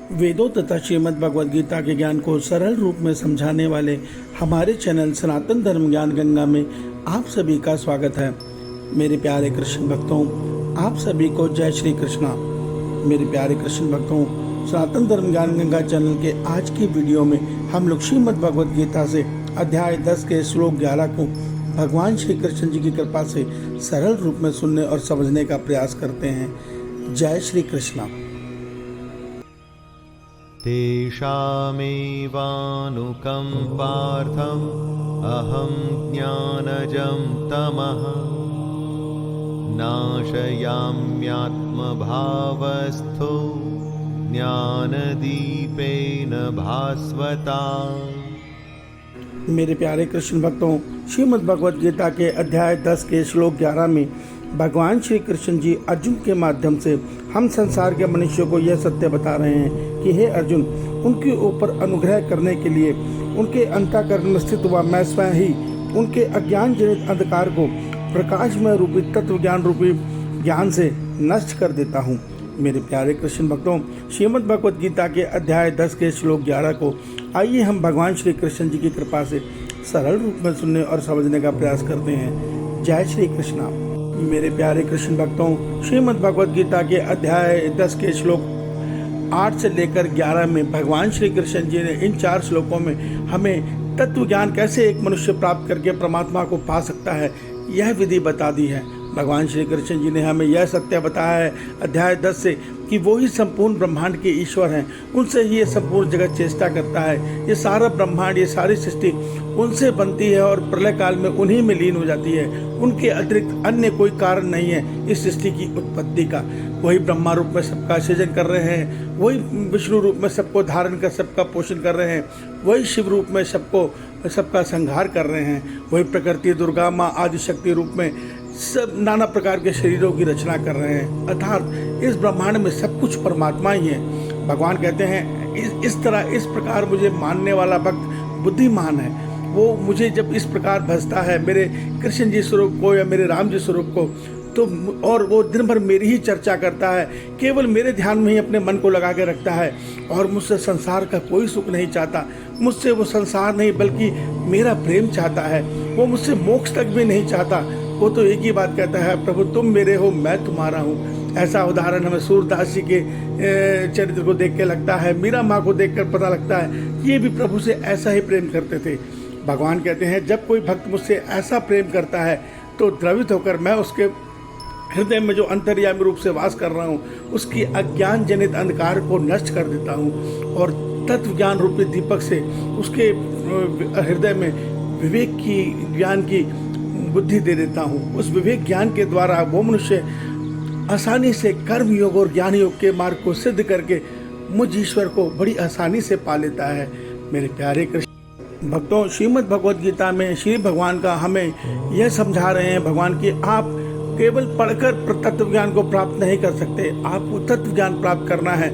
वेदों तथा श्रीमद् भगवद गीता के ज्ञान को सरल रूप में समझाने वाले हमारे चैनल सनातन धर्म ज्ञान गंगा में आप सभी का स्वागत है। मेरे प्यारे कृष्ण भक्तों, आप सभी को जय श्री कृष्णा। मेरे प्यारे कृष्ण भक्तों, सनातन धर्म ज्ञान गंगा चैनल के आज की वीडियो में हम लोग श्रीमद् भगवद गीता से अध्याय 10 के श्लोक 11 को भगवान श्री कृष्ण जी की कृपा से सरल रूप में सुनने और समझने का प्रयास करते हैं। जय श्री कृष्णा। तेषामेवानुकम्पार्थम् अहं ज्ञानजं तमः नाशयाम्यात्मभावस्थो ज्ञानदीपेन भास्वता। मेरे प्यारे कृष्ण भक्तों, श्रीमद् भगवद गीता के अध्याय 10 के श्लोक 11 में भगवान श्री कृष्ण जी अर्जुन के माध्यम से हम संसार के मनुष्यों को यह सत्य बता रहे हैं कि हे अर्जुन, उनके ऊपर अनुग्रह करने के लिए उनके अंतःकरण में स्थित हुआ मैं स्वयं ही उनके अज्ञान जनित अंधकार को प्रकाशमय रूपी तत्व ज्ञान रूपी ज्ञान से नष्ट कर देता हूँ। मेरे प्यारे कृष्ण भक्तों, श्रीमद् भगवद गीता के अध्याय 10 के श्लोक 11 को आइए हम भगवान श्री कृष्ण जी की कृपा से सरल रूप में सुनने और समझने का प्रयास करते हैं। जय श्री कृष्णा। मेरे प्यारे कृष्ण भक्तों, श्रीमद् भगवद गीता के अध्याय 10 के श्लोक 8 से लेकर 11 में भगवान श्री कृष्ण जी ने इन 4 श्लोकों में हमें तत्व ज्ञान कैसे एक मनुष्य प्राप्त करके परमात्मा को पा सकता है, यह विधि बता दी है। भगवान श्री कृष्ण जी ने हमें यह सत्य बताया है अध्याय 10 से कि वो ही संपूर्ण ब्रह्मांड के ईश्वर हैं। उनसे ही ये संपूर्ण जगत चेष्टा करता है। ये सारा ब्रह्मांड, ये सारी सृष्टि उनसे बनती है और प्रलय काल में उन्हीं में लीन हो जाती है। उनके अतिरिक्त अन्य कोई कारण नहीं है इस सृष्टि की उत्पत्ति का। वही ब्रह्मा रूप में सबका सृजन कर रहे हैं, वही विष्णु रूप में सबको धारण कर सबका पोषण कर रहे हैं, वही शिव रूप में सबका संहार कर रहे हैं, वही प्रकृति दुर्गा माँ आदिशक्ति रूप में सब नाना प्रकार के शरीरों की रचना कर रहे हैं। अर्थात इस ब्रह्मांड में सब कुछ परमात्मा ही है। भगवान कहते हैं इस प्रकार मुझे मानने वाला भक्त बुद्धिमान है। वो मुझे जब इस प्रकार भजता है मेरे कृष्ण जी स्वरूप को या मेरे राम जी स्वरूप को, तो और वो दिन भर मेरी ही चर्चा करता है, केवल मेरे ध्यान में ही अपने मन को लगा के रखता है और मुझसे संसार का कोई सुख नहीं चाहता। मुझसे वो संसार नहीं बल्कि मेरा प्रेम चाहता है। वो मुझसे मोक्ष तक भी नहीं चाहता। वो तो एक ही बात कहता है, प्रभु तुम मेरे हो, मैं तुम्हारा हूँ। ऐसा उदाहरण हमें सूरदास जी के चरित्र को देख के लगता है, मीरा माँ को देखकर पता लगता है ये भी प्रभु से ऐसा ही प्रेम करते थे। भगवान कहते हैं जब कोई भक्त मुझसे ऐसा प्रेम करता है तो द्रवित होकर मैं उसके हृदय में जो अंतर्यामी रूप से वास कर रहा हूँ उसकी अज्ञान जनित अंधकार को नष्ट कर देता हूँ और तत्व ज्ञान रूपी दीपक से उसके हृदय में विवेक की ज्ञान की बुद्धि दे देता हूँ। उस विवेक ज्ञान के द्वारा वो मनुष्य आसानी से कर्म योग और ज्ञान योग के मार्ग को सिद्ध करके मुझ ईश्वर को बड़ी आसानी से पा लेता है। मेरे प्यारे कृष्ण भक्तों, श्रीमद् भगवद गीता में श्री भगवान का हमें यह समझा रहे हैं भगवान कि आप केवल पढ़कर तत्व ज्ञान को प्राप्त नहीं कर सकते। आपको तत्व ज्ञान प्राप्त करना है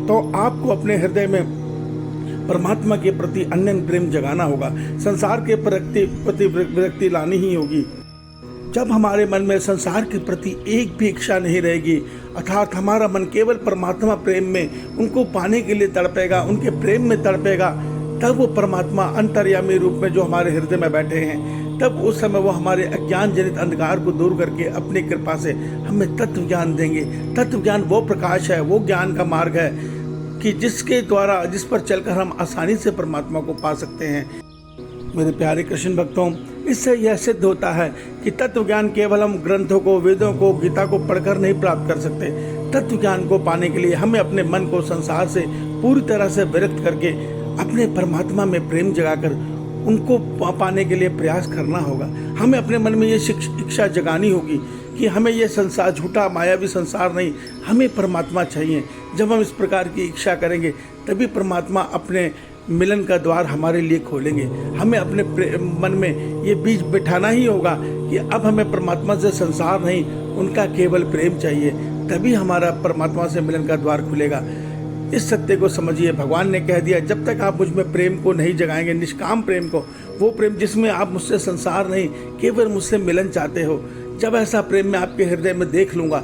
तो आपको अपने हृदय में परमात्मा के प्रति अनन्य प्रेम जगाना होगा। संसार के प्रति विरक्ति लानी ही होगी। जब हमारे मन में संसार के प्रति एक भी इच्छा नहीं रहेगी, अर्थात हमारा मन केवल परमात्मा प्रेम में उनको पाने के लिए तड़पेगा, उनके प्रेम में तड़पेगा, तब वो परमात्मा अंतर्यामी रूप में जो हमारे हृदय में बैठे हैं, तब उस समय वो हमारे अज्ञान जनित अंधकार को दूर करके अपनी कृपा से हमें तत्व ज्ञान देंगे। तत्व ज्ञान वो प्रकाश है, वो ज्ञान का मार्ग है कि जिस पर चलकर हम आसानी से परमात्मा को पा सकते हैं। मेरे प्यारे कृष्ण भक्तों, इससे यह सिद्ध होता है कि तत्व ज्ञान केवल हम ग्रंथों को, वेदों को, गीता को पढ़कर नहीं प्राप्त कर सकते। तत्व ज्ञान को पाने के लिए हमें अपने मन को संसार से पूरी तरह से विरक्त करके अपने परमात्मा में प्रेम जगाकर उनको पाने के लिए प्रयास करना होगा। हमें अपने मन में ये इच्छा जगानी होगी कि हमें ये संसार, झूठा मायावी संसार नहीं, हमें परमात्मा चाहिए। जब हम इस प्रकार की इच्छा करेंगे तभी परमात्मा अपने मिलन का द्वार हमारे लिए खोलेंगे। हमें अपने मन में ये बीज बिठाना ही होगा कि अब हमें परमात्मा से संसार नहीं, उनका केवल प्रेम चाहिए। तभी हमारा परमात्मा से मिलन का द्वार खुलेगा। इस सत्य को समझिए। भगवान ने कह दिया जब तक आप मुझ में प्रेम को नहीं जगाएंगे, निष्काम प्रेम को, वो प्रेम जिसमें आप मुझसे संसार नहीं केवल मुझसे मिलन चाहते हो, जब ऐसा प्रेम मैं आपके हृदय में देख लूँगा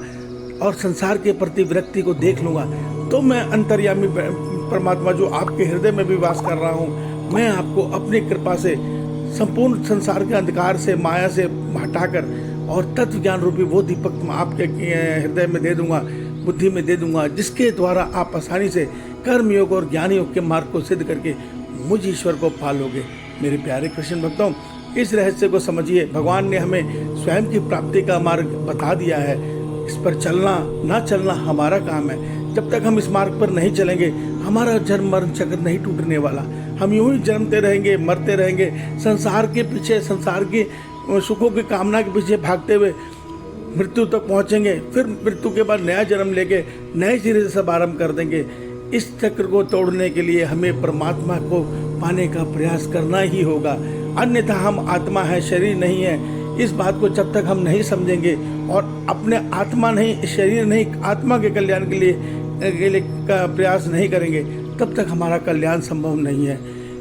और संसार के प्रति विरक्ति को देख लूँगा, तो मैं अंतर्यामी परमात्मा जो आपके हृदय में भी वास कर रहा हूँ, मैं आपको अपनी कृपा से संपूर्ण संसार के अंधकार से, माया से हटाकर और तत्व ज्ञान रूपी वो दीपक आपके हृदय में दे दूंगा, बुद्धि में दे दूंगा, जिसके द्वारा आप आसानी से कर्म योग और ज्ञान योग के मार्ग को सिद्ध करके मुझ ईश्वर को पालोगे। मेरे प्यारे कृष्ण भक्तों, इस रहस्य को समझिए। भगवान ने हमें स्वयं की प्राप्ति का मार्ग बता दिया है। इस पर चलना ना चलना हमारा काम है। जब तक हम इस मार्ग पर नहीं चलेंगे, हमारा जन्म मरण चक्र नहीं टूटने वाला। हम यूं ही जन्मते रहेंगे, मरते रहेंगे, संसार के पीछे, संसार की सुखों की कामना के पीछे भागते हुए मृत्यु तक पहुंचेंगे। फिर मृत्यु के बाद नया जन्म लेके नए सिरे से सब आरंभ कर देंगे। इस चक्र को तोड़ने के लिए हमें परमात्मा को पाने का प्रयास करना ही होगा, अन्यथा हम आत्मा है, शरीर नहीं है। इस बात को जब तक हम नहीं समझेंगे और अपने आत्मा नहीं, शरीर नहीं, आत्मा के कल्याण के लिए का प्रयास नहीं करेंगे, तब तक हमारा कल्याण संभव नहीं है।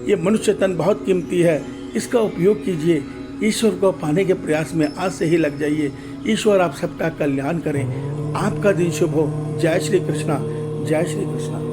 ये मनुष्य तन बहुत कीमती है, इसका उपयोग कीजिए। ईश्वर को पाने के प्रयास में आज से ही लग जाइए। ईश्वर आप सबका कल्याण करें। आपका दिन शुभ हो। जय श्री कृष्णा, जय श्री कृष्णा।